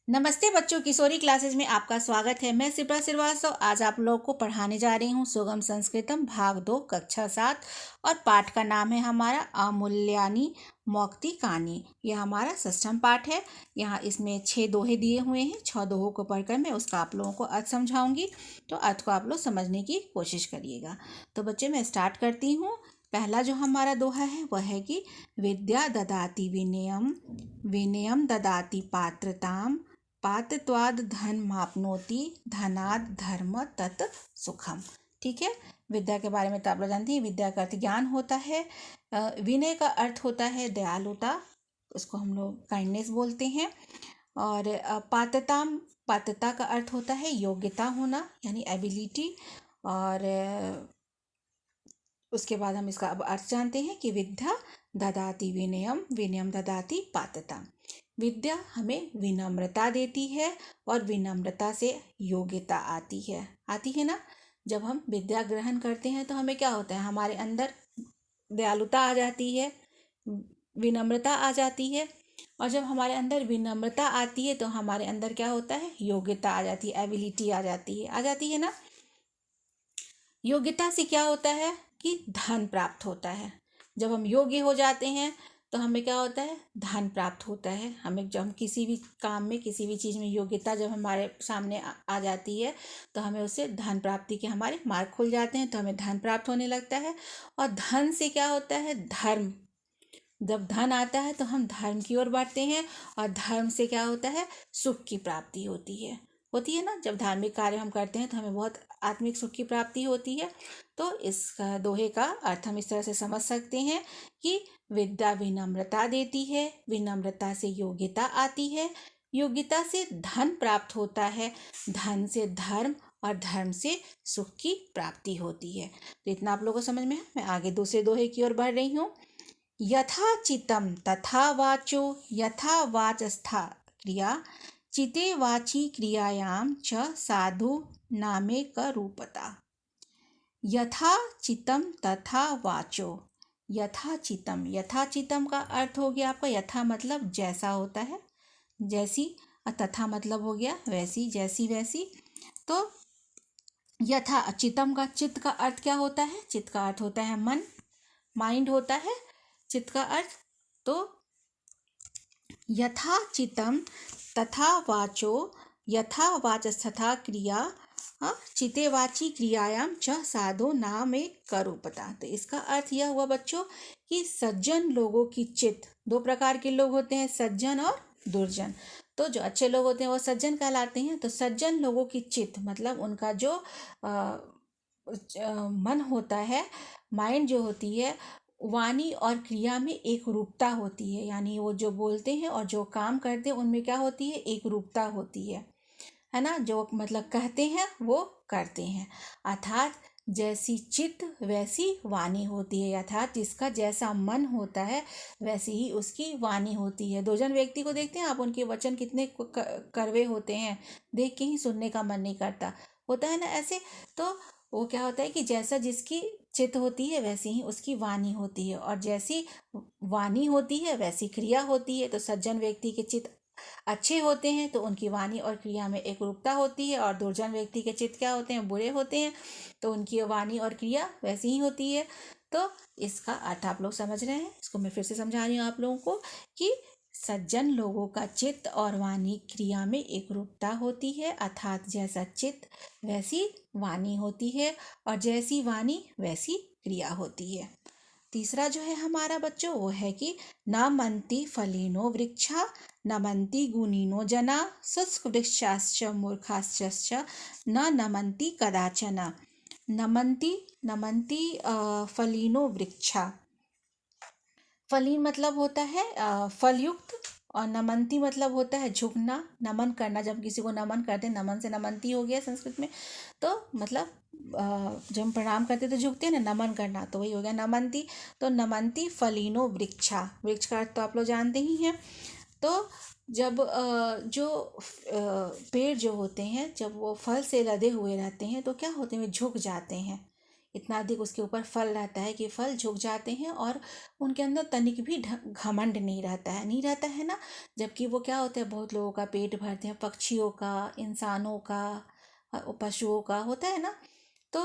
नमस्ते बच्चों, किशोरी क्लासेस में आपका स्वागत है। मैं शिप्रा श्रीवास्तव आज आप लोग को पढ़ाने जा रही हूँ सुगम संस्कृतम भाग 2 कक्षा 7 और पाठ का नाम है हमारा अमूल्यानी मौक्तिकानि। यह हमारा षष्ठम पाठ है। यहाँ इसमें 6 दोहे दिए हुए हैं। 6 दोहों को पढ़कर मैं उसका आप लोगों को अर्थ समझाऊंगी, तो अर्थ को आप लोग समझने की कोशिश करिएगा। तो बच्चे मैं स्टार्ट करती हूँ। पहला जो हमारा दोहा है वह है कि विद्या ददाति विनयम, विनयम ददाति पात्रताम, पात्रत्वाद धन मापनोति, धनाद धर्म तत् सुखम। ठीक है। विद्या के बारे में तो आप लोग जानते हैं। विद्या का अर्थ ज्ञान होता है। विनय का अर्थ होता है दयालुता, उसको हम लोग काइंडनेस बोलते हैं। और पात्रता का अर्थ होता है योग्यता होना, यानी एबिलिटी। और उसके बाद हम इसका अब अर्थ जानते हैं कि विद्या ददाति विनयम, विनयम ददाति पात्रता। विद्या हमें विनम्रता देती है और विनम्रता से योग्यता आती है ना। जब हम विद्या ग्रहण करते हैं तो हमें क्या होता है, हमारे अंदर दयालुता आ जाती है, विनम्रता आ जाती है। और जब हमारे अंदर विनम्रता आती है तो हमारे अंदर क्या होता है, योग्यता आ जाती है, एबिलिटी आ जाती है ना। योग्यता से क्या होता है कि धन प्राप्त होता है। जब हम योग्य हो जाते हैं तो हमें क्या होता है, धन प्राप्त होता है। हमें जब हम किसी भी काम में, किसी भी चीज़ में योग्यता जब हमारे सामने आ जाती है तो हमें उससे धन प्राप्ति के हमारे मार्ग खुल जाते हैं, तो हमें धन प्राप्त होने लगता है। और धन से क्या होता है, धर्म। जब धन आता है तो हम धर्म की ओर बढ़ते हैं और धर्म से क्या होता है, सुख की प्राप्ति होती है ना। जब धार्मिक कार्य हम करते हैं तो हमें बहुत आत्मिक सुख की प्राप्ति होती है। तो इस दोहे का अर्थ हम इस तरह से समझ सकते हैं कि विद्या विनम्रता देती है, विनम्रता से योग्यता आती है, योग्यता से धन प्राप्त होता है, धन से धर्म और धर्म से सुख की प्राप्ति होती है। तो इतना आप लोगों को समझ में है। मैं आगे दूसरे दोहे की ओर बढ़ रही हूँ। यथा चित्तम तथा वाचो, यथा वाचस्था क्रिया, चिते वाची क्रियायाम च साधु नामे क रूपता। यथा चित्तम तथा वाचो, यथा चित्तम का अर्थ हो गया आपका, यथा मतलब जैसा होता है, जैसी, और तथा मतलब हो गया वैसी, जैसी वैसी। तो यथा चित्तम का, चित्त का अर्थ क्या होता है, चित्त का अर्थ होता है मन, माइंड होता है चित्त का अर्थ। तो यथा चित्तम तथा वाचो, यथा वाचस्तथा क्रिया, चिते वाची क्रियायाम च साधो नाम एक करूपता। तो इसका अर्थ यह हुआ बच्चों कि सज्जन लोगों की चित्त, दो प्रकार के लोग होते हैं, सज्जन और दुर्जन। तो जो अच्छे लोग होते हैं वो सज्जन कहलाते हैं। तो सज्जन लोगों की चित्त मतलब उनका जो मन होता है, माइंड जो होती है, वाणी और क्रिया में एक रूपता होती है। यानी वो जो बोलते हैं और जो काम करते हैं उनमें क्या होती है, एक रूपता होती है ना। जो मतलब कहते हैं वो करते हैं। अर्थात जैसी चित्त वैसी वाणी होती है, अर्थात जिसका जैसा मन होता है वैसी ही उसकी वाणी होती है। दो जन व्यक्ति को देखते हैं आप, उनके वचन कितने कड़वे होते हैं, देख के ही सुनने का मन नहीं करता, होता है ना ऐसे। तो वो क्या होता है कि जैसा जिसकी चित्त होती है वैसी ही उसकी वाणी होती है, और जैसी वाणी होती है वैसी क्रिया होती है। तो सज्जन व्यक्ति के चित्त अच्छे होते हैं तो उनकी वाणी और क्रिया में एक रूपता होती है, और दुर्जन व्यक्ति के चित्त क्या होते हैं, बुरे होते हैं, तो उनकी वाणी और क्रिया वैसी ही होती है। तो इसका अर्थ आप लोग समझ रहे हैं। इसको मैं फिर से समझा रही हूँ आप लोगों को कि सज्जन लोगों का चित्त और वाणी क्रिया में एक रूपता होती है, अर्थात जैसा चित्त वैसी वाणी होती है, और जैसी वाणी वैसी क्रिया होती है। तीसरा जो है हमारा बच्चों वो है कि नमन्ति फलिनो वृक्षा, नमन्ति गुणिनो जना, शुष्क वृक्षाश्च मूर्खाश्च न नमन्ति कदाचन। नमन्ति फलिनो वृक्षा, फलीन मतलब होता है फलयुक्त, और नमन्ति मतलब होता है झुकना, नमन करना। जब किसी को नमन करते हैं, नमन से नमन्ति हो गया संस्कृत में। तो मतलब जब हम प्रणाम करते तो झुकते हैं ना, नमन करना, तो वही हो गया नमन्ति। तो नमन्ति फलिनो वृक्षा, वृक्ष का अर्थ तो आप लोग जानते ही हैं। तो जब जो पेड़ जो होते हैं जब वो फल से लदे हुए रहते हैं तो क्या होते हैं, वे झुक जाते हैं। इतना अधिक उसके ऊपर फल रहता है कि फल झुक जाते हैं और उनके अंदर तनिक भी घमंड नहीं रहता है, नहीं रहता है ना। जबकि वो क्या होता है, बहुत लोगों का पेट भरते हैं, पक्षियों का, इंसानों का, पशुओं का होता है ना। तो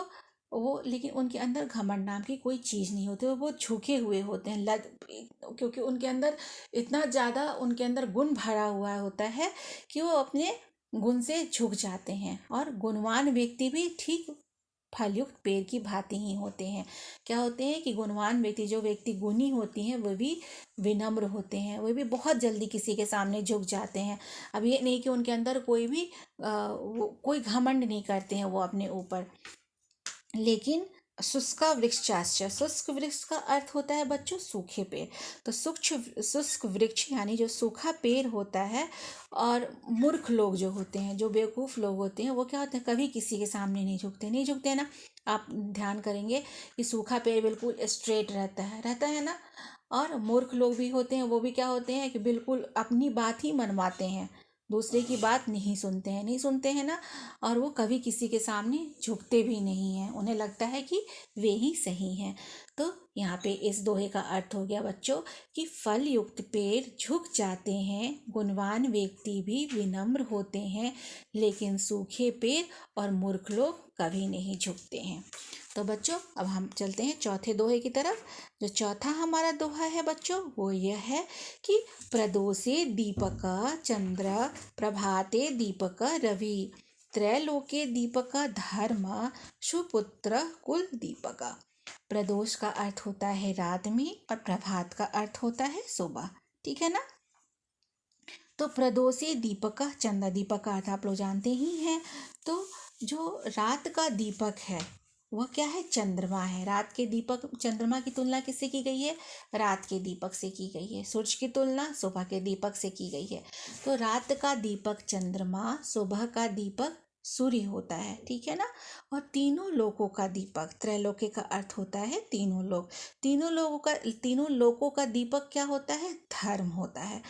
वो, लेकिन उनके अंदर घमंड नाम की कोई चीज़ नहीं होती, वो बहुत झुके हुए होते हैं क्योंकि उनके अंदर इतना ज़्यादा उनके अंदर गुण भरा हुआ होता है कि वो अपने गुण से झुक जाते हैं। और गुणवान व्यक्ति भी ठीक फलयुक्त पेड़ की भांति ही होते हैं। क्या होते हैं कि गुणवान व्यक्ति, जो व्यक्ति गुणी होती हैं, वो भी विनम्र होते हैं, वो भी बहुत जल्दी किसी के सामने झुक जाते हैं। अब ये नहीं कि उनके अंदर कोई भी वो कोई घमंड नहीं करते हैं वो अपने ऊपर। लेकिन शुष्का वृक्षाश्च, शुष्क वृक्ष का अर्थ होता है बच्चों सूखे पेड़। तो शुष्क वृक्ष यानी जो सूखा पेड़ होता है। और मूर्ख लोग जो होते हैं, जो बेवकूफ़ लोग होते हैं, वो क्या होते हैं, कभी किसी के सामने नहीं झुकते ना। आप ध्यान करेंगे कि सूखा पेड़ बिल्कुल स्ट्रेट रहता है ना। और मूर्ख लोग भी होते हैं, वो भी क्या होते हैं कि बिल्कुल अपनी बात ही मनवाते हैं, दूसरे की बात नहीं सुनते हैं ना। और वो कभी किसी के सामने झुकते भी नहीं हैं, उन्हें लगता है कि वे ही सही हैं। तो यहाँ पे इस दोहे का अर्थ हो गया बच्चों कि फल युक्त पेड़ झुक जाते हैं, गुणवान व्यक्ति भी विनम्र होते हैं, लेकिन सूखे पेड़ और मूर्ख लोग कभी नहीं झुकते हैं। तो बच्चों अब हम चलते हैं चौथे दोहे की तरफ। जो चौथा हमारा दोहा है बच्चों, वो यह है कि प्रदोषे दीपक चंद्र, प्रभाते दीपक रवि, त्रैलोके दीपक धर्म, सुपुत्र कुल दीपक। प्रदोष का अर्थ होता है रात में और प्रभात का अर्थ होता है सुबह, ठीक है ना। तो प्रदोषे दीपक चंद्र, दीपक का अर्थ आप लोग जानते ही हैं। तो जो रात का दीपक है वह क्या है, चंद्रमा है। रात के दीपक, चंद्रमा की तुलना किससे की गई है, रात के दीपक से की गई है। सूरज की तुलना सुबह के दीपक से की गई है। तो रात का दीपक चंद्रमा, सुबह का दीपक सूर्य होता है, ठीक है ना। और तीनों लोकों का दीपक, त्रैलोक्य का अर्थ होता है तीनों लोक। तीनों लोकों का दीपक क्या होता है, धर्म होता है।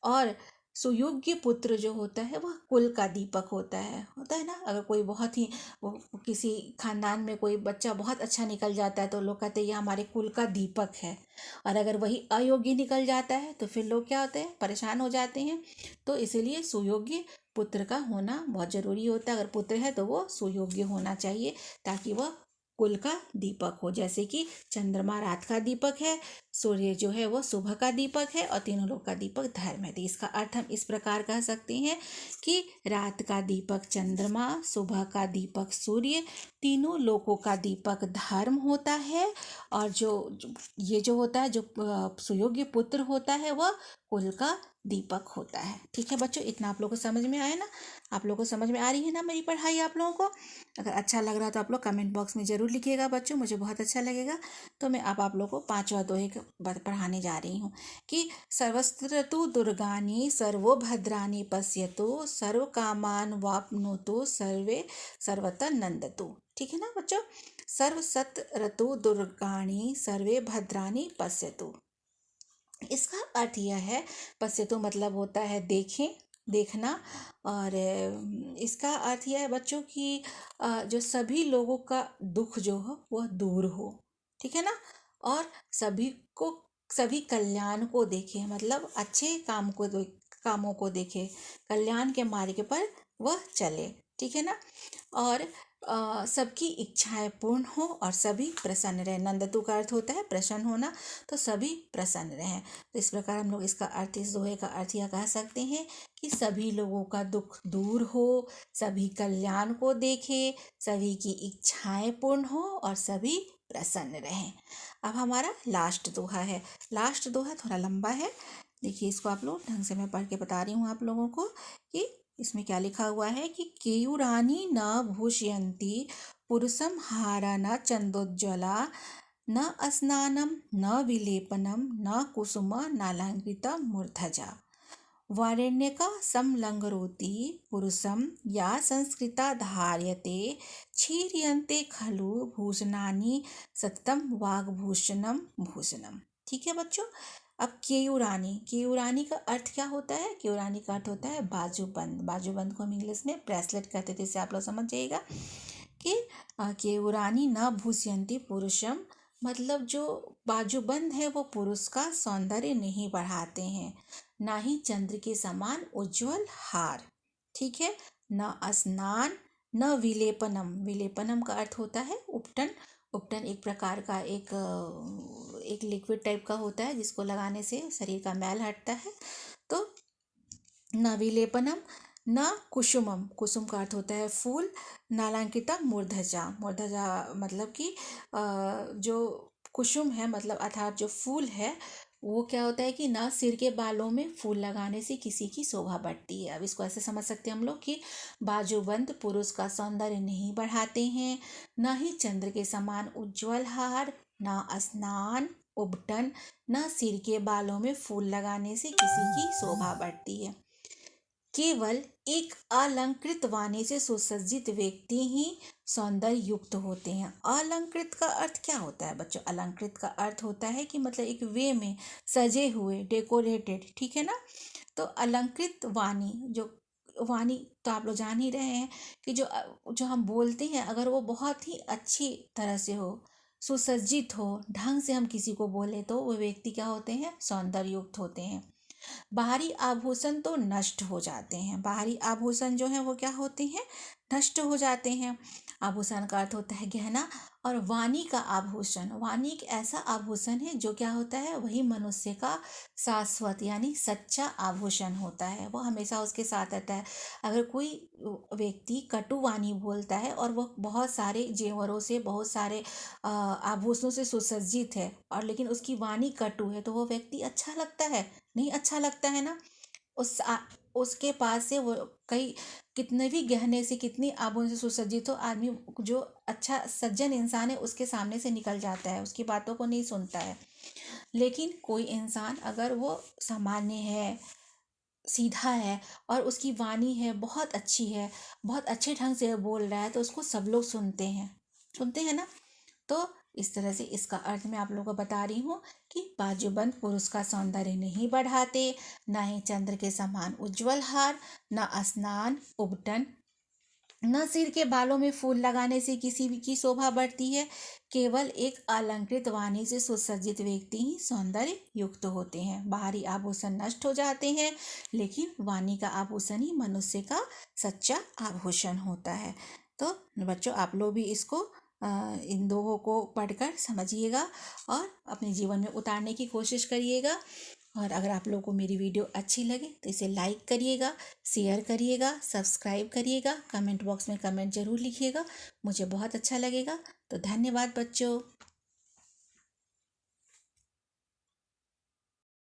और सुयोग्य पुत्र जो होता है वह कुल का दीपक होता है ना। अगर कोई बहुत ही किसी खानदान में कोई बच्चा बहुत अच्छा निकल जाता है तो लोग कहते हैं ये हमारे कुल का दीपक है। और अगर वही अयोग्य निकल जाता है तो फिर लोग क्या होते हैं, परेशान हो जाते हैं। तो इसीलिए सुयोग्य पुत्र का होना बहुत जरूरी होता है। अगर पुत्र है तो वो सुयोग्य होना चाहिए ताकि वह कुल का दीपक हो। जैसे कि चंद्रमा रात का दीपक है, सूर्य जो है वो सुबह का दीपक है और तीनों लोग का दीपक धर्म है। तो इसका अर्थ हम इस प्रकार कह सकते हैं कि रात का दीपक चंद्रमा, सुबह का दीपक सूर्य, तीनों लोकों का दीपक धर्म होता है। और ये जो होता है, जो सुयोग्य पुत्र होता है वह कुल का दीपक होता है। ठीक है बच्चों, इतना आप लोगों को समझ में आया ना, आप लोगों को समझ में आ रही है ना मेरी पढ़ाई आप लोगों को। अगर अच्छा लग रहा है तो आप लोग कमेंट बॉक्स में ज़रूर लिखिएगा बच्चों, मुझे बहुत अच्छा लगेगा। तो मैं अब आप लोगों को पांचवा दोहे पढ़ाने जा रही हूँ कि सर्वस्त्रतु दुर्गानि सर्वो भद्रानि पश्यतु, सर्व कामान वाप्नोतु, सर्वे सर्वत्र नंदतु। ठीक है ना बच्चों, सर्वसत ऋतु दुर्गानि सर्वे भद्रानि पश्यतु। इसका अर्थ यह है, पश्यतु मतलब होता है देखें, देखना। और इसका अर्थ यह है बच्चों कि जो सभी लोगों का दुख जो हो वह दूर हो, ठीक है ना। और सभी कल्याण को देखे, मतलब अच्छे कामों को देखे, कल्याण के मार्ग पर वह चले, ठीक है ना। और सबकी इच्छाएं पूर्ण हो और सभी प्रसन्न रहे। नंदतु का अर्थ होता है प्रसन्न होना, तो सभी प्रसन्न रहें। तो इस प्रकार हम लोग इसका अर्थ, इस दोहे का अर्थ यह कह सकते हैं कि सभी लोगों का दुख दूर हो, सभी कल्याण को देखे, सभी की इच्छाएं पूर्ण हो और सभी प्रसन्न रहें। अब हमारा लास्ट दोहा है। लास्ट दोहा थोड़ा लंबा है, देखिए इसको आप लोग ढंग से मैं पढ़ के बता रही हूँ आप लोगों को कि इसमें क्या लिखा हुआ है कि केयूरानी न भूषयन्ति पुरुषम हारा न चंदोज्ज्वला, न स्नानम न विलेपनम न कुसुम नालंकृत मूर्धजा, वारेण्यका समलंगरोति पुरुषम या संस्कृता धार्यते, क्षीर्यन्ते खलु भूषणानि सततम वाग्भूषणम भूषणम। ठीक है बच्चों। अब केयूरानी, केयूरानी का अर्थ क्या होता है, केयूरानी का अर्थ होता है बाजूबंद। बाजूबंद को हम इंग्लिश में ब्रेसलेट कहते थे, इसे आप लोग समझ जाइएगा। कि केयूरानी न भूषयन्ति पुरुषम, मतलब जो बाजूबंद है वो पुरुष का सौंदर्य नहीं बढ़ाते हैं, ना ही चंद्र के समान उज्जवल हार। ठीक है। न स्नान न विलेपनम, विलेपनम का अर्थ होता है उपटन। उपटन एक प्रकार का एक लिक्विड टाइप का होता है जिसको लगाने से शरीर का मैल हटता है। तो न विलेपनम न कुसुमम, कुसुम का अर्थ होता है फूल। नालांकिता मूर्धजा, मूर्धजा मतलब कि जो कुसुम है मतलब अर्थात जो फूल है वो क्या होता है कि ना सिर के बालों में फूल लगाने से किसी की शोभा बढ़ती है। अब इसको ऐसे समझ सकते हैं हम लोग कि बाजूबंद पुरुष का सौंदर्य नहीं बढ़ाते हैं, न ही चंद्र के समान उज्जवल हार, न स्नान उबटन, न सिर के बालों में फूल लगाने से किसी की शोभा बढ़ती है। केवल एक अलंकृत वाणी से सुसज्जित व्यक्ति ही सौंदर्य युक्त होते हैं। अलंकृत का अर्थ क्या होता है बच्चों? अलंकृत का अर्थ होता है कि मतलब एक वे में सजे हुए, डेकोरेटेड। ठीक है ना। तो अलंकृत वाणी, जो वाणी तो आप लोग जान ही रहे हैं कि जो हम बोलते हैं अगर वो बहुत ही अच्छी तरह से हो, सुसज्जित हो, ढंग से हम किसी को बोले तो वो व्यक्ति क्या होते हैं? सौंदर्य युक्त होते हैं। बाहरी आभूषण तो नष्ट हो जाते हैं, बाहरी आभूषण जो है वो क्या होते हैं? नष्ट हो जाते हैं। आभूषण का अर्थ होता है गहना। और वाणी का आभूषण, वाणी एक ऐसा आभूषण है जो क्या होता है? वही मनुष्य का शाश्वत यानी सच्चा आभूषण होता है, वो हमेशा उसके साथ रहता है। अगर कोई व्यक्ति कटु वाणी बोलता है और वो बहुत सारे जेवरों से, बहुत सारे आभूषणों से सुसज्जित है और लेकिन उसकी वाणी कटु है, तो वो व्यक्ति अच्छा लगता है? नहीं अच्छा लगता है ना। उसके पास से वो कई कितने भी गहने से, कितनी आभूषण से सुसज्जित हो, आदमी जो अच्छा सज्जन इंसान है उसके सामने से निकल जाता है, उसकी बातों को नहीं सुनता है। लेकिन कोई इंसान अगर वो सामान्य है, सीधा है और उसकी वाणी है बहुत अच्छी है, बहुत अच्छे ढंग से बोल रहा है, तो उसको सब लोग सुनते हैं, सुनते हैं ना। तो इस तरह से इसका अर्थ मैं आप लोगों को बता रही हूँ कि बाजूबंद पुरुष का सौंदर्य नहीं बढ़ाते, ना ही चंद्र के समान उज्जवल हार, न स्नान उबटन, न सिर के बालों में फूल लगाने से किसी भी की शोभा बढ़ती है। केवल एक अलंकृत वाणी से सुसज्जित व्यक्ति ही सौंदर्य युक्त होते हैं। बाहरी आभूषण नष्ट हो जाते हैं, लेकिन वाणी का आभूषण ही मनुष्य का सच्चा आभूषण होता है। तो बच्चों आप लोग भी इसको इन दोहों को पढ़कर समझिएगा और अपने जीवन में उतारने की कोशिश करिएगा। और अगर आप लोगों को मेरी वीडियो अच्छी लगे तो इसे लाइक करिएगा, शेयर करिएगा, सब्सक्राइब करिएगा, कमेंट बॉक्स में कमेंट जरूर लिखिएगा, मुझे बहुत अच्छा लगेगा। तो धन्यवाद बच्चों।